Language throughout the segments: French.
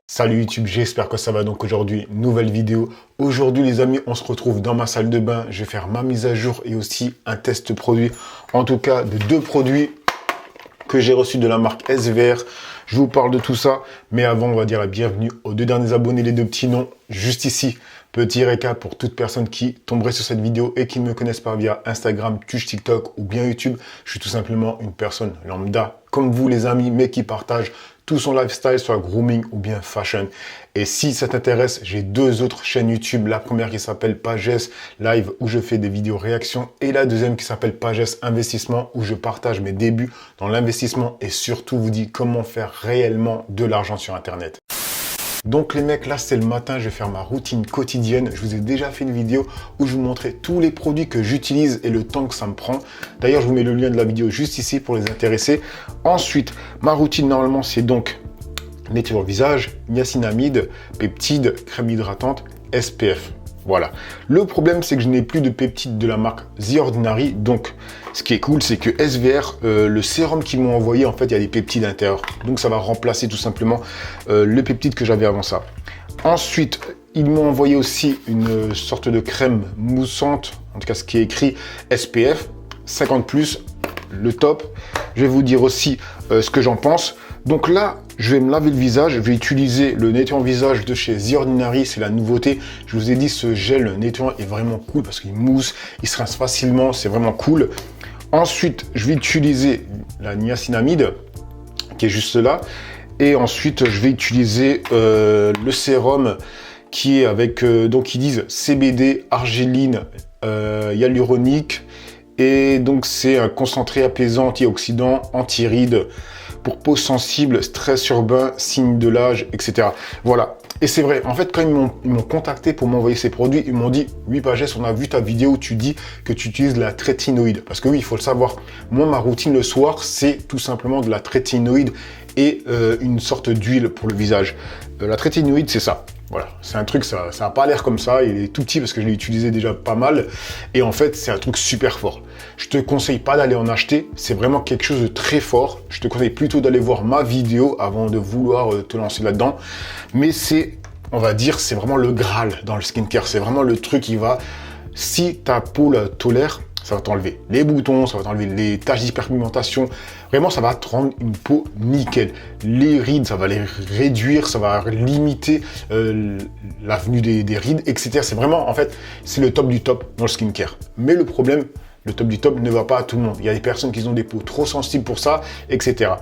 Salut YouTube, j'espère que ça va. Donc aujourd'hui, nouvelle vidéo. Aujourd'hui les amis, on se retrouve dans ma salle de bain. Je vais faire ma mise à jour et aussi un test produit. En tout cas, de deux produits que j'ai reçus de la marque SVR. Je vous parle de tout ça. Mais avant, on va dire la bienvenue aux deux derniers abonnés, les deux petits noms, juste ici. Petit récap pour toute personne qui tomberait sur cette vidéo et qui ne me connaissent pas via Instagram, Twitch, TikTok ou bien YouTube. Je suis tout simplement une personne lambda, comme vous les amis, mais qui partage tout son lifestyle, soit grooming ou bien fashion. Et si ça t'intéresse, j'ai deux autres chaînes YouTube. La première qui s'appelle Pages Live, où je fais des vidéos réactions. Et la deuxième qui s'appelle Pages Investissement, où je partage mes débuts dans l'investissement et surtout vous dis comment faire réellement de l'argent sur Internet. Donc les mecs, là c'est le matin, je vais faire ma routine quotidienne. Je vous ai déjà fait une vidéo où je vous montrais tous les produits que j'utilise et le temps que ça me prend. D'ailleurs, je vous mets le lien de la vidéo juste ici pour les intéresser. Ensuite, ma routine normalement c'est donc nettoyer le visage, niacinamide, peptides, crème hydratante, SPF. Voilà. Le problème, c'est que je n'ai plus de peptides de la marque The Ordinary. Donc, ce qui est cool, c'est que SVR, le sérum qu'ils m'ont envoyé, en fait, il y a des peptides à l'intérieur. Donc, ça va remplacer tout simplement le peptide que j'avais avant ça. Ensuite, ils m'ont envoyé aussi une sorte de crème moussante, en tout cas, ce qui est écrit SPF 50+, le top. Je vais vous dire aussi ce que j'en pense. Donc là, je vais me laver le visage. Je vais utiliser le nettoyant visage de chez The Ordinary. C'est la nouveauté. Je vous ai dit, ce gel nettoyant est vraiment cool parce qu'il mousse, il se rince facilement. C'est vraiment cool. Ensuite, je vais utiliser la niacinamide qui est juste là. Et ensuite, je vais utiliser le sérum qui est avec, donc ils disent CBD, argiline, hyaluronique. Et donc, c'est un concentré apaisant, antioxydant, anti-rides, pour peau sensible, stress urbain, signe de l'âge, etc. Voilà. Et c'est vrai, en fait, quand ils m'ont contacté pour m'envoyer ces produits, ils m'ont dit « Oui, Pages, on a vu ta vidéo où tu dis que tu utilises la trétinoïde. » Parce que oui, il faut le savoir. Moi, ma routine le soir, c'est tout simplement de la trétinoïde et une sorte d'huile pour le visage. La trétinoïde, c'est ça. Voilà, c'est un truc, ça n'a pas l'air comme ça, il est tout petit parce que je l'ai utilisé déjà pas mal. Et en fait, c'est un truc super fort. Je te conseille pas d'aller en acheter, c'est vraiment quelque chose de très fort. Je te conseille plutôt d'aller voir ma vidéo avant de vouloir te lancer là-dedans. Mais c'est, on va dire, c'est vraiment le Graal dans le skincare. C'est vraiment le truc qui va, si ta peau la tolère, ça va t'enlever les boutons, ça va t'enlever les taches d'hyperpigmentation. Vraiment, ça va te rendre une peau nickel. Les rides, ça va les réduire, ça va limiter la venue des rides, etc. C'est vraiment, en fait, c'est le top du top dans le skincare. Mais le problème, le top du top ne va pas à tout le monde. Il y a des personnes qui ont des peaux trop sensibles pour ça, etc.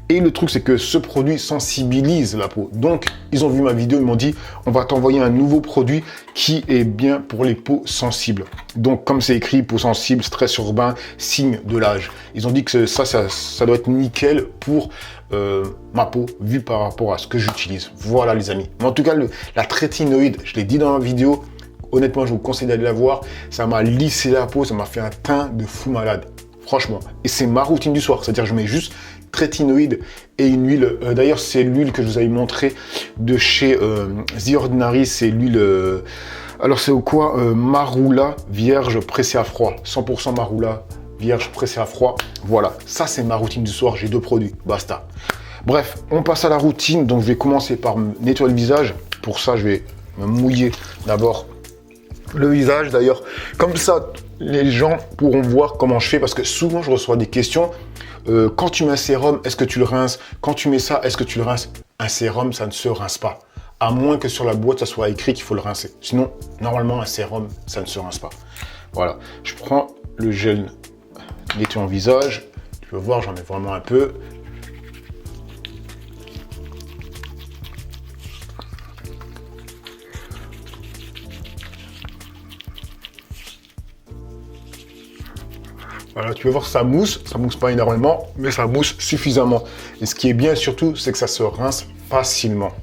Et le truc, c'est que ce produit sensibilise la peau. Donc, ils ont vu ma vidéo, ils m'ont dit, on va t'envoyer un nouveau produit qui est bien pour les peaux sensibles. Donc, comme c'est écrit, peau sensible, stress urbain, signe de l'âge. Ils ont dit que ça doit être nickel pour ma peau, vu par rapport à ce que j'utilise. Voilà, les amis. Mais en tout cas, la trétinoïde, je l'ai dit dans ma vidéo, honnêtement, je vous conseille d'aller la voir. Ça m'a lissé la peau, ça m'a fait un teint de fou malade. Franchement. Et c'est ma routine du soir. C'est-à-dire, je mets juste trétinoïde et une huile. D'ailleurs, c'est l'huile que je vous avais montré de chez The Ordinary. C'est l'huile... alors, c'est au quoi Marula vierge pressée à froid. 100% Marula vierge pressée à froid. Voilà. Ça, c'est ma routine du soir. J'ai deux produits. Basta. Bref, on passe à la routine. Donc, je vais commencer par nettoyer le visage. Pour ça, je vais me mouiller d'abord le visage. D'ailleurs, comme ça, les gens pourront voir comment je fais parce que souvent je reçois des questions. Quand tu mets un sérum, est-ce que tu le rinces? Quand tu mets ça, est-ce que tu le rinces? Un sérum, ça ne se rince pas. À moins que sur la boîte, ça soit écrit qu'il faut le rincer. Sinon, normalement, un sérum, ça ne se rince pas. Voilà. Je prends le gel nettoyant visage. Tu peux voir, j'en ai vraiment un peu. Voilà, tu peux voir ça mousse pas énormément, mais ça mousse suffisamment. Et ce qui est bien surtout, c'est que ça se rince facilement.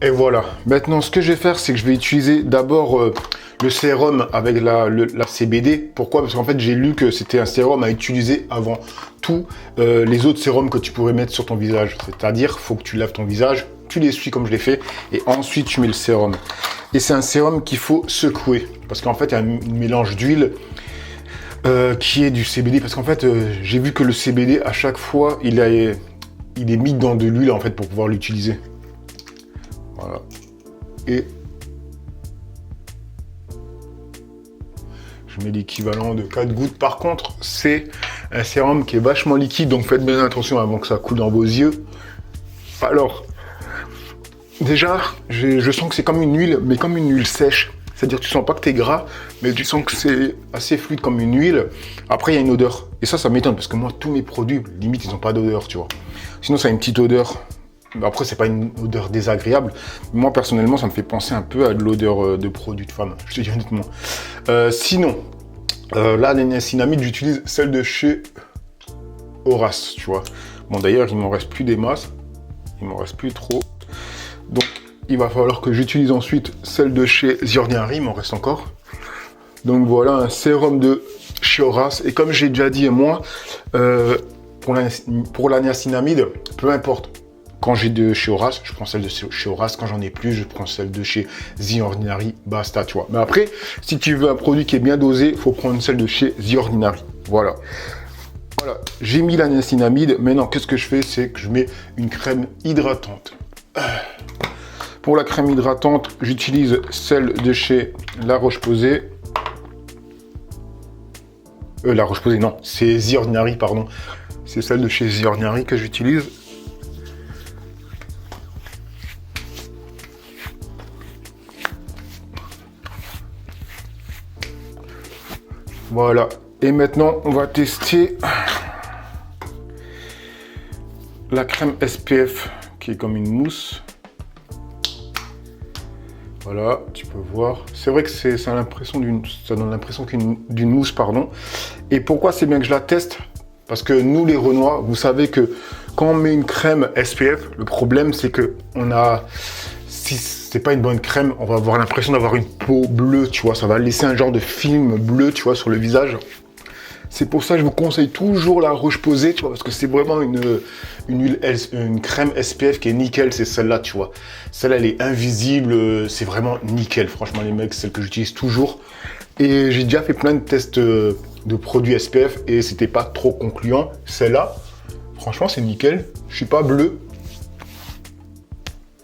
Et voilà. Maintenant, ce que je vais faire, c'est que je vais utiliser d'abord le sérum avec la CBD. Pourquoi? Parce qu'en fait, j'ai lu que c'était un sérum à utiliser avant tous les autres sérums que tu pourrais mettre sur ton visage. C'est-à-dire, faut que tu laves ton visage, tu l'essuies comme je l'ai fait, et ensuite tu mets le sérum. Et c'est un sérum qu'il faut secouer. Parce qu'en fait, il y a un mélange d'huile qui est du CBD. Parce qu'en fait, j'ai vu que le CBD, à chaque fois, il est mis dans de l'huile en fait pour pouvoir l'utiliser. Voilà. Et je mets l'équivalent de 4 gouttes. Par contre, c'est un sérum qui est vachement liquide, donc faites bien attention avant que ça coule dans vos yeux. Alors, déjà, je sens que c'est comme une huile, mais comme une huile sèche. C'est-à-dire que tu sens pas que t'es gras, mais tu sens que c'est assez fluide comme une huile. Après, il y a une odeur. Et ça m'étonne, parce que moi, tous mes produits, limite, ils n'ont pas d'odeur, tu vois. Sinon, ça a une petite odeur. Après, c'est pas une odeur désagréable. Moi, personnellement, ça me fait penser un peu à de l'odeur de produit de femme. Je te dis honnêtement. Sinon, là, la niacinamide, j'utilise celle de chez Horace, tu vois. Bon, d'ailleurs, il m'en reste plus des masses. Il m'en reste plus trop. Donc, il va falloir que j'utilise ensuite celle de chez The Ordinary. Il m'en reste encore. Donc, voilà, un sérum de chez Horace. Et comme j'ai déjà dit, moi, pour la niacinamide, peu importe. Quand j'ai de chez Horace, je prends celle de chez Horace. Quand j'en ai plus, je prends celle de chez The Ordinary. Basta, tu vois. Mais après, si tu veux un produit qui est bien dosé, il faut prendre celle de chez The Ordinary. Voilà. Voilà. J'ai mis la niacinamide. Maintenant, qu'est-ce que je fais? C'est que je mets une crème hydratante. Pour la crème hydratante, j'utilise celle de chez La Roche-Posay. La Roche-Posay, non. C'est The Ordinary, pardon. C'est celle de chez The Ordinary que j'utilise. Voilà. Et maintenant, on va tester la crème SPF qui est comme une mousse. Voilà, tu peux voir. C'est vrai que ça donne l'impression d'une mousse, pardon. Et pourquoi c'est bien que je la teste? Parce que nous, les Renois, vous savez que quand on met une crème SPF, le problème, c'est que si c'est pas une bonne crème, on va avoir l'impression d'avoir une peau bleue, tu vois. Ça va laisser un genre de film bleu, tu vois, sur le visage. C'est pour ça que je vous conseille toujours la Roche-Posay, tu vois, parce que c'est vraiment une crème SPF qui est nickel, c'est celle-là, tu vois. Celle-là, elle est invisible, c'est vraiment nickel, franchement, les mecs, celle que j'utilise toujours. Et j'ai déjà fait plein de tests de produits SPF et c'était pas trop concluant. Celle-là, franchement, c'est nickel. Je suis pas bleu.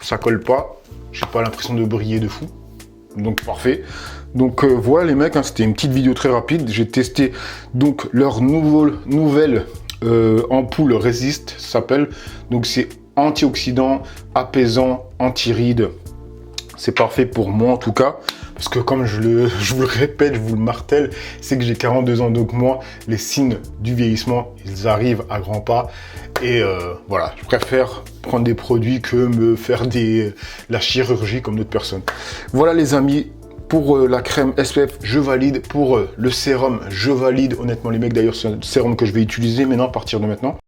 Ça colle pas. J'ai pas l'impression de briller de fou. Donc, parfait. Donc voilà les mecs, hein, c'était une petite vidéo très rapide. J'ai testé donc leur nouvelle ampoule Resist, s'appelle. Donc c'est antioxydant, apaisant, anti-rides. C'est parfait pour moi en tout cas. Parce que comme je vous le répète, je vous le martèle, c'est que j'ai 42 ans. Donc moi, les signes du vieillissement, ils arrivent à grands pas. Et voilà, je préfère prendre des produits que me faire la chirurgie comme d'autres personnes. Voilà les amis. Pour la crème SPF, je valide. Pour le sérum, je valide. Honnêtement, les mecs, d'ailleurs, c'est un sérum que je vais utiliser maintenant, à partir de maintenant.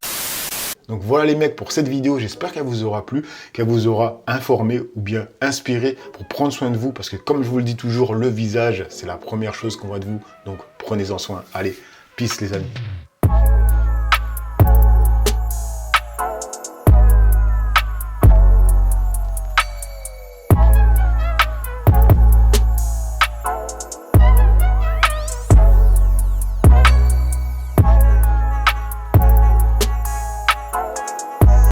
Donc voilà les mecs pour cette vidéo. J'espère qu'elle vous aura plu, qu'elle vous aura informé ou bien inspiré pour prendre soin de vous. Parce que comme je vous le dis toujours, le visage, c'est la première chose qu'on voit de vous. Donc prenez-en soin. Allez, peace les amis.